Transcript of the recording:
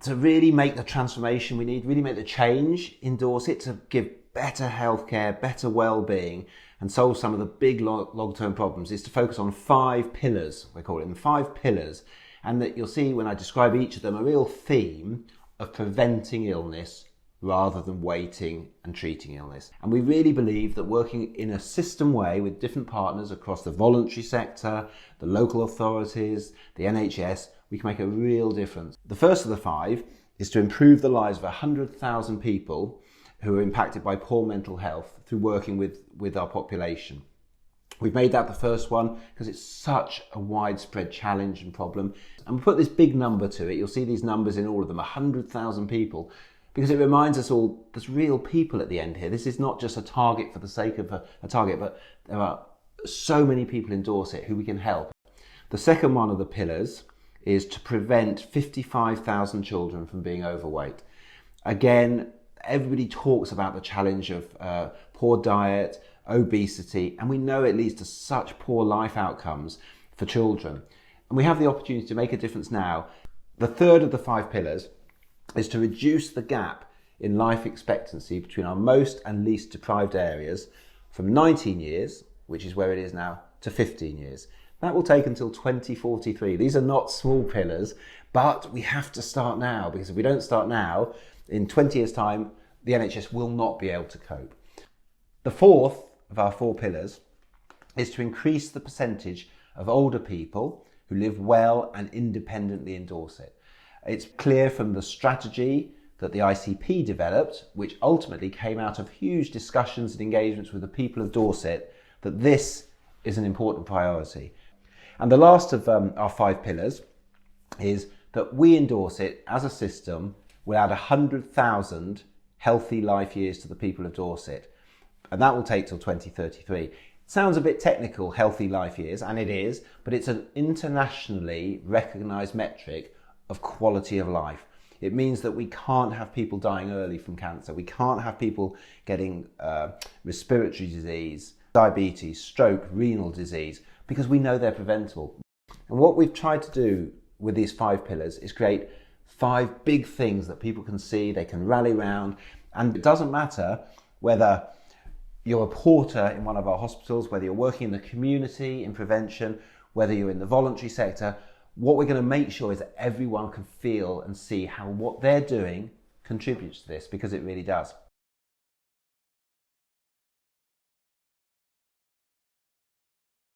to really make the transformation we need, really make the change in Dorset to give better healthcare, better well-being, and solve some of the big long-term problems, is to focus on 5 pillars. We call it them 5 pillars, and that you'll see when I describe each of them a real theme of preventing illness rather than waiting and treating illness. And we really believe that working in a system way with different partners across the voluntary sector, the local authorities, the NHS, we can make a real difference. The first of the 5 is to improve the lives of 100,000 people who are impacted by poor mental health through working with our population. We've made that the first one because it's such a widespread challenge and problem. And we put this big number to it. You'll see these numbers in all of them, 100,000 people, because it reminds us all there's real people at the end here. This is not just a target for the sake of a target, but there are so many people in Dorset who we can help. The second one of the pillars is to prevent 55,000 children from being overweight. Again, everybody talks about the challenge of poor diet, obesity, and we know it leads to such poor life outcomes for children. And we have the opportunity to make a difference now. The third of the 5 pillars is to reduce the gap in life expectancy between our most and least deprived areas from 19 years, which is where it is now, to 15 years. That will take until 2043. These are not small pillars, but we have to start now, because if we don't start now, in 20 years' time, the NHS will not be able to cope. The fourth of our 4 pillars is to increase the percentage of older people who live well and independently in Dorset. It's clear from the strategy that the ICP developed, which ultimately came out of huge discussions and engagements with the people of Dorset, that this is an important priority. And the last of our 5 pillars is that we in Dorset, as a system, will add 100,000 healthy life years to the people of Dorset. And that will take till 2033. It sounds a bit technical, healthy life years, and it is, but it's an internationally recognised metric of quality of life. It means that we can't have people dying early from cancer. We can't have people getting respiratory disease, diabetes, stroke, renal disease, because we know they're preventable. And what we've tried to do with these 5 pillars is create 5 big things that people can see, they can rally around, and it doesn't matter whether you're a porter in one of our hospitals, whether you're working in the community in prevention, whether you're in the voluntary sector. What we're going to make sure is that everyone can feel and see how what they're doing contributes to this, because it really does.